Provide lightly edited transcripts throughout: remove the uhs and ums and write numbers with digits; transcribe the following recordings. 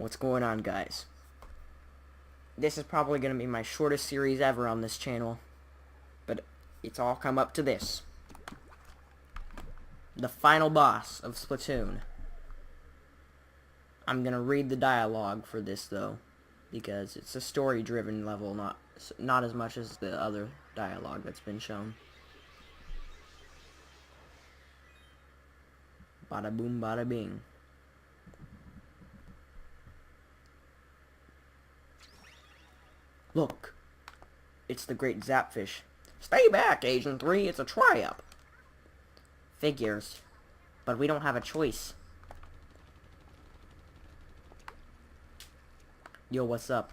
What's going on, guys? This is probably going to be my shortest series ever on this channel, but it's all come up to this. The final boss of Splatoon. I'm going to read the dialogue for this, though, because it's a story-driven level, not as much as the other dialogue that's been shown. Bada boom, bada bing. Look, it's the great Zapfish. Stay back, Agent 3, it's a try-up. Figures, but we don't have a choice. Yo, what's up?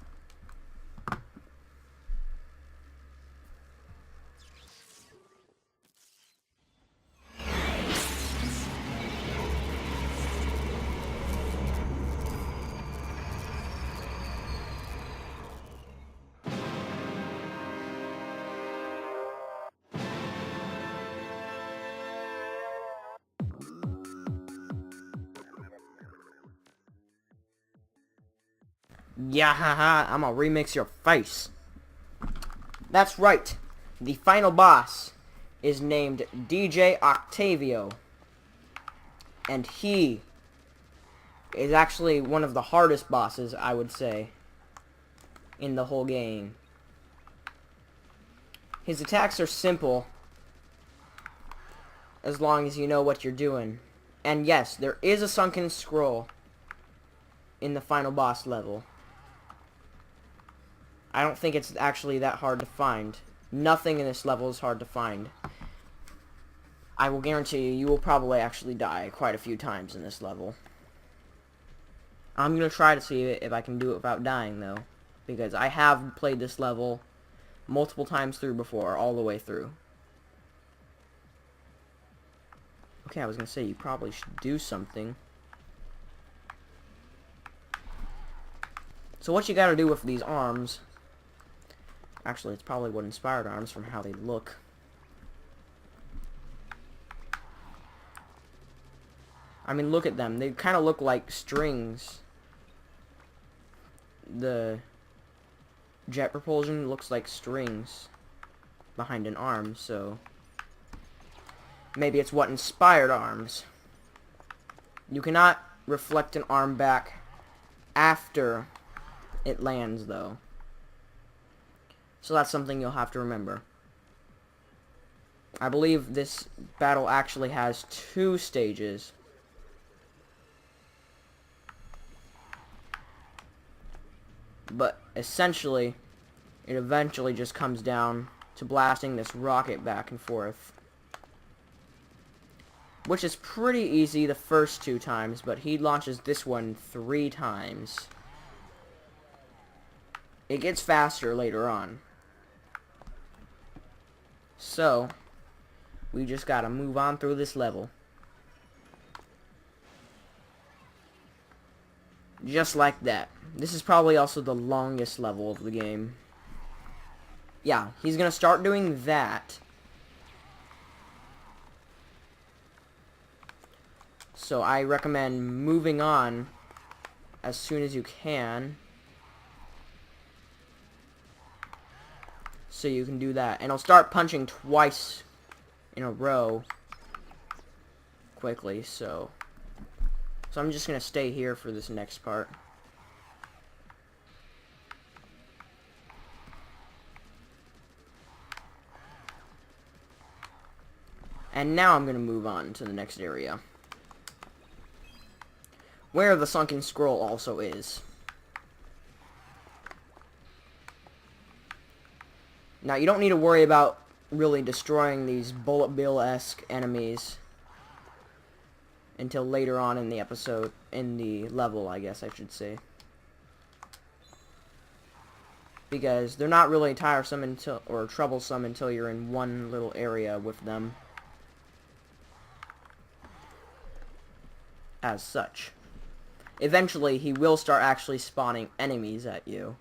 Yeah, haha, I'm gonna remix your face. That's right. The final boss is named DJ Octavio. And he is actually one of the hardest bosses, I would say, in the whole game. His attacks are simple, as long as you know what you're doing. And yes, there is a sunken scroll in the final boss level. I don't think it's actually that hard to find. Nothing in this level is hard to find. I will guarantee you, you will probably actually die quite a few times in this level. I'm going to try to see if I can do it without dying, though. Because I have played this level multiple times through before, all the way through. Okay, I was going to say, you probably should do something. So what you got to do with these arms... Actually, it's probably what inspired arms from how they look. I mean, look at them. They kind of look like strings. The jet propulsion looks like strings behind an arm, so maybe it's what inspired arms. You cannot reflect an arm back after it lands, though. So that's something you'll have to remember. I believe this battle actually has 2 stages. But essentially, it eventually just comes down to blasting this rocket back and forth. Which is pretty easy the first 2 times, but he launches this one 3 times. It gets faster later on. So, we just gotta move on through this level. Just like that. This is probably also the longest level of the game. Yeah, he's gonna start doing that. So I recommend moving on as soon as you can. So you can do that. And I'll start punching twice in a row quickly, so I'm just gonna stay here for this next part. And now I'm gonna move on to the next area, where the sunken scroll also is. Now, you don't need to worry about really destroying these bullet bill-esque enemies until later on in the episode, in the level, I guess I should say. Because they're not really tiresome until, or troublesome until you're in one little area with them. As such. Eventually, he will start actually spawning enemies at you.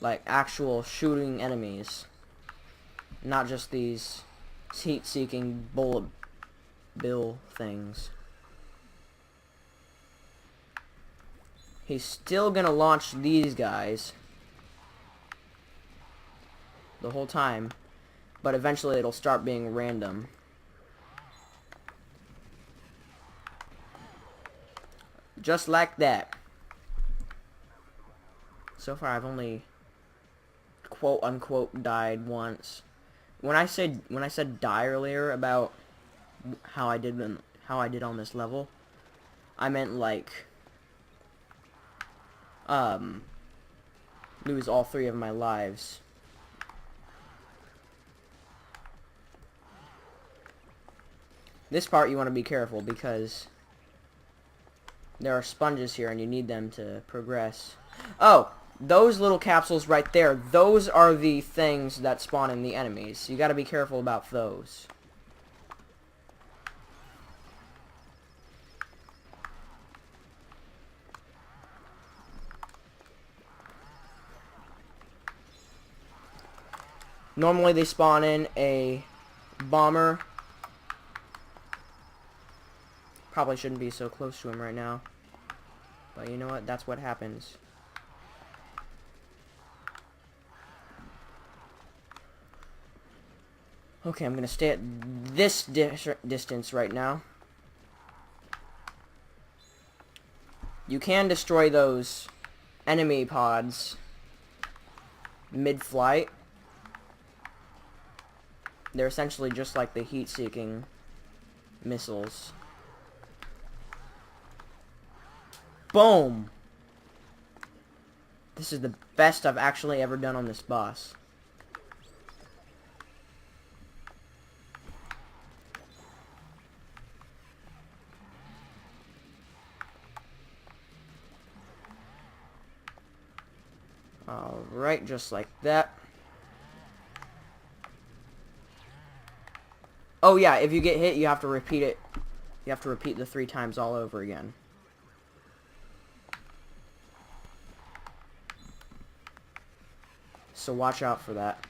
Like, actual shooting enemies. Not just these heat-seeking bullet bill things. He's still gonna launch these guys the whole time, but eventually it'll start being random. Just like that. So far I've only quote unquote died once. When I said die earlier about how I did on this level, I meant like lose all 3 of my lives. This part you want to be careful because there are sponges here and you need them to progress. Oh, those little capsules right there, those are the things that spawn in the enemies. You gotta be careful about those. Normally they spawn in a bomber. Probably shouldn't be so close to him right now. But you know what? That's what happens. Okay, I'm gonna stay at this distance right now. You can destroy those enemy pods mid-flight. They're essentially just like the heat-seeking missiles. Boom! This is the best I've actually ever done on this boss. Alright, just like that. Oh yeah, if you get hit, you have to repeat it. You have to repeat the 3 times all over again. So watch out for that.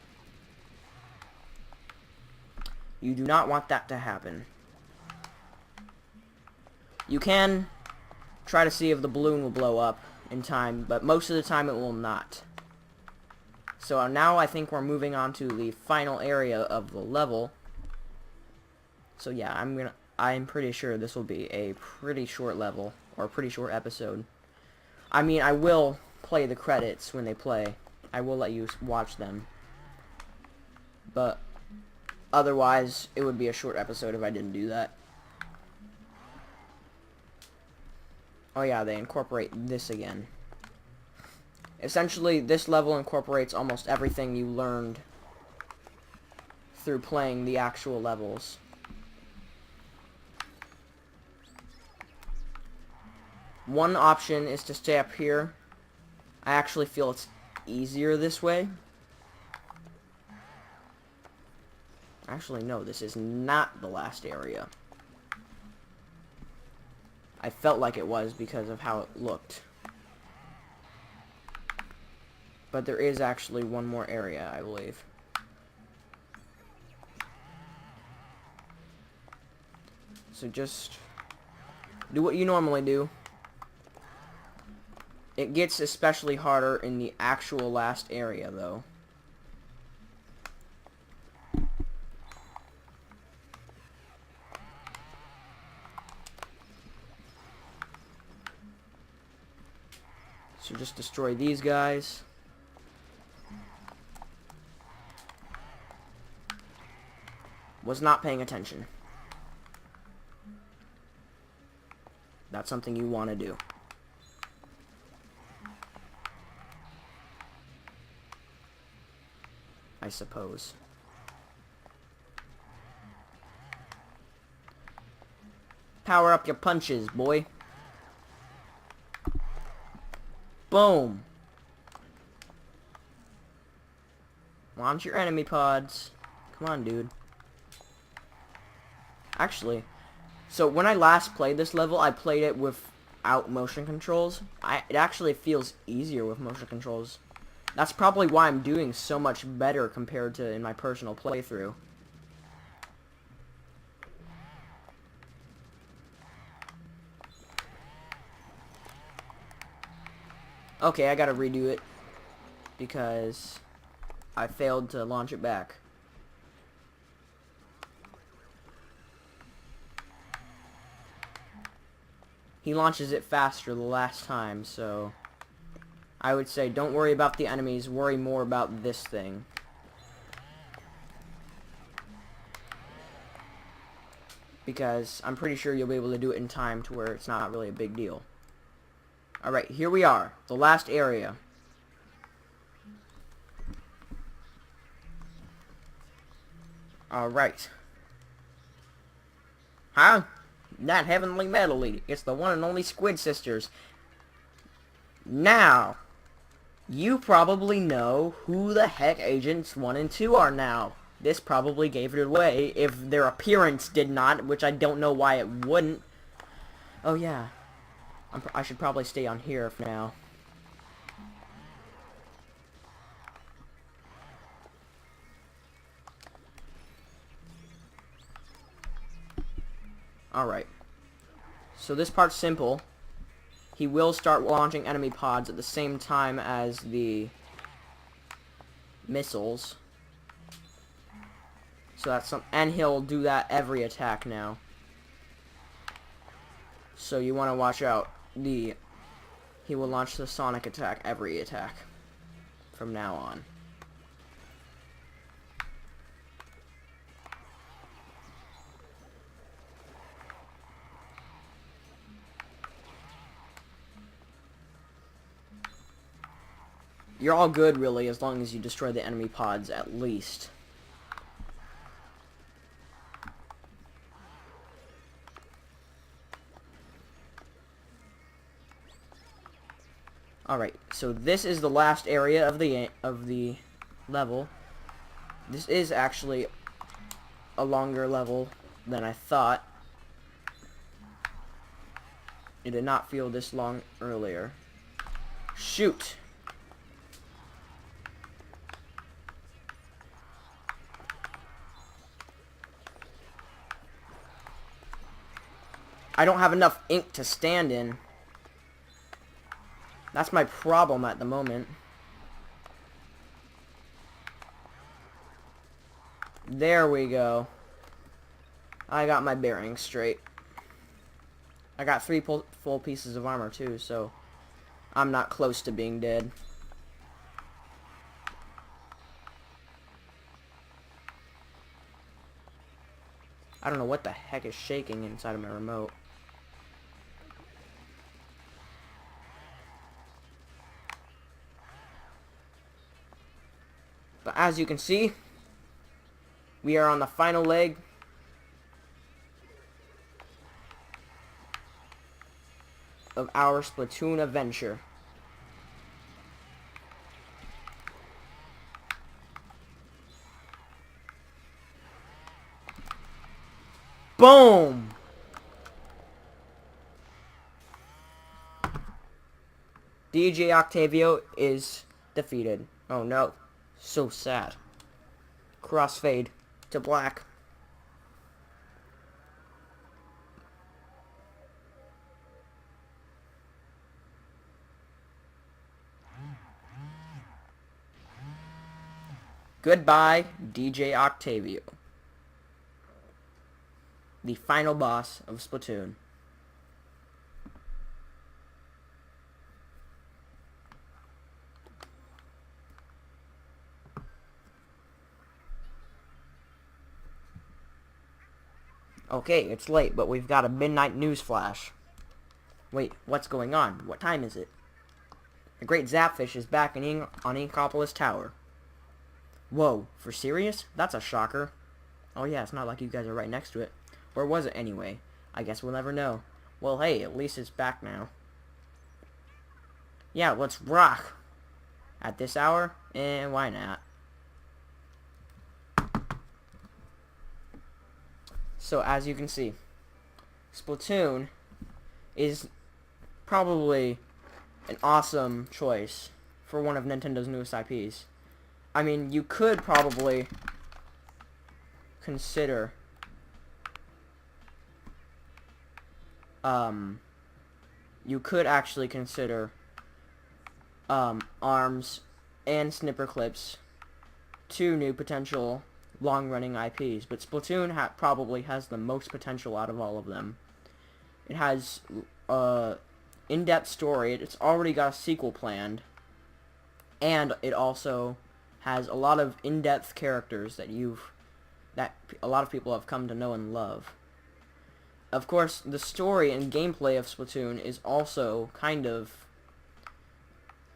You do not want that to happen. You can try to see if the balloon will blow up in time, but most of the time it will not. So now I think we're moving on to the final area of the level. So yeah, I'm pretty sure this will be a pretty short level, or a pretty short episode. I mean, I will play the credits when they play. I will let you watch them. But otherwise, it would be a short episode if I didn't do that. Oh yeah, they incorporate this again. Essentially, this level incorporates almost everything you learned through playing the actual levels. One option is to stay up here. I actually feel it's easier this way. Actually, no, this is not the last area. I felt like it was because of how it looked. But there is actually one more area, I believe. So just do what you normally do. It gets especially harder in the actual last area, though. So just destroy these guys. Was not paying attention. That's something you want to do. I suppose. Power up your punches, boy. Boom. Launch your enemy pods. Come on, dude. Actually, so when I last played this level, I played it without motion controls. It actually feels easier with motion controls. That's probably why I'm doing so much better compared to in my personal playthrough. Okay, I gotta redo it because I failed to launch it back. He launches it faster the last time, so I would say don't worry about the enemies, worry more about this thing. Because I'm pretty sure you'll be able to do it in time to where it's not really a big deal. Alright, here we are. The last area. Alright. Huh? Not Heavenly Metal Lady. It's the one and only Squid Sisters. Now, you probably know who the heck Agents 1 and 2 are now. This probably gave it away if their appearance did not, which I don't know why it wouldn't. Oh yeah. I should probably stay on here for now. Alright. So this part's simple. He will start launching enemy pods at the same time as the missiles. So that's some, and he'll do that every attack now. So you want to watch out. He will launch the sonic attack every attack from now on. You're all good, really, as long as you destroy the enemy pods, at least. Alright, so this is the last area of the level. This is actually a longer level than I thought. It did not feel this long earlier. Shoot! I don't have enough ink to stand in. That's my problem at the moment. There we go. I got my bearings straight. I got 3 full pieces of armor too, so I'm not close to being dead. I don't know what the heck is shaking inside of my remote. But as you can see, we are on the final leg. Of our Splatoon adventure. Boom! DJ Octavio is defeated. Oh no. So sad. Crossfade to black. Goodbye, DJ Octavio. The final boss of Splatoon. Okay, it's late, but we've got a midnight news flash. Wait, what's going on? What time is it? The Great Zapfish is back on Inkopolis Tower. Whoa, for serious? That's a shocker. Oh yeah, it's not like you guys are right next to it. Or was it anyway? I guess we'll never know. Well, hey, at least it's back now. Yeah, let's rock. At this hour? Why not? So, as you can see, Splatoon is probably an awesome choice for one of Nintendo's newest IPs. I mean, you could probably consider you could actually consider ARMS, and Snipper Clips, 2 new potential long-running IPs, but Splatoon probably has the most potential out of all of them. It has in-depth story. It's already got a sequel planned, and it also has a lot of in-depth characters that a lot of people have come to know and love. Of course, the story and gameplay of Splatoon is also kind of,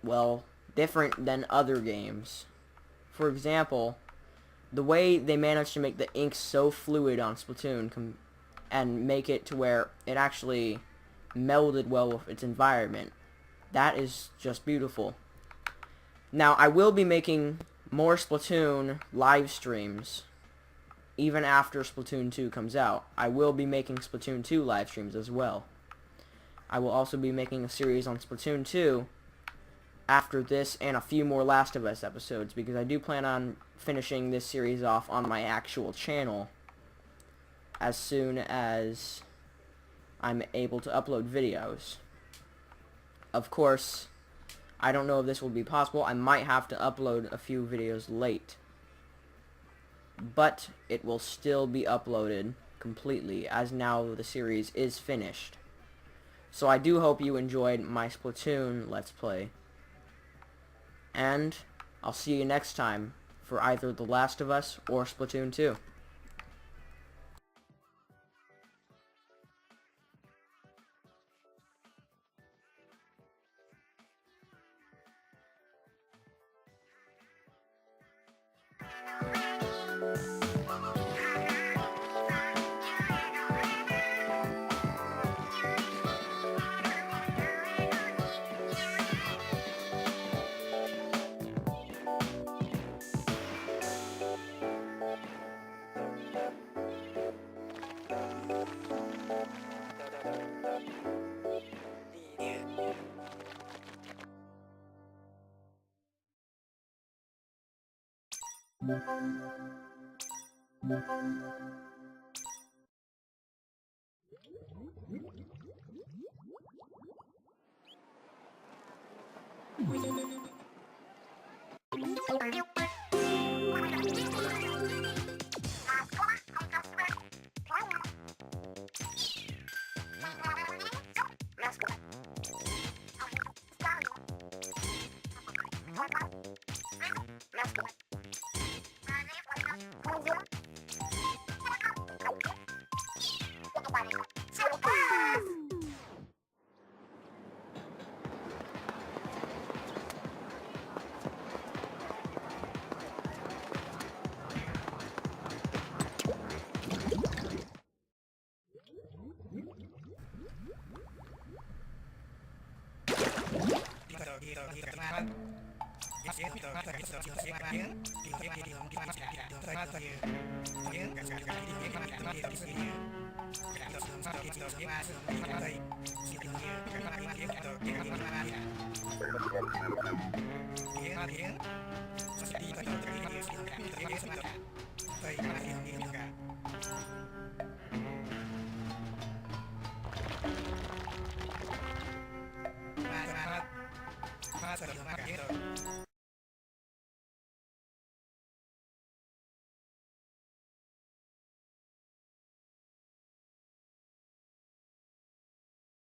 well, different than other games. For example, the way they managed to make the ink so fluid on Splatoon and make it to where it actually melded well with its environment, that is just beautiful. Now, I will be making more Splatoon live streams even after Splatoon 2 comes out. I will be making Splatoon 2 live streams as well. I will also be making a series on Splatoon 2 after this and a few more Last of Us episodes, because I do plan on finishing this series off on my actual channel as soon as I'm able to upload videos. Of course, I don't know if this will be possible. I might have to upload a few videos late, but it will still be uploaded completely, as now the series is finished. So I do hope you enjoyed my Splatoon Let's Play, and I'll see you next time for either The Last of Us or Splatoon 2.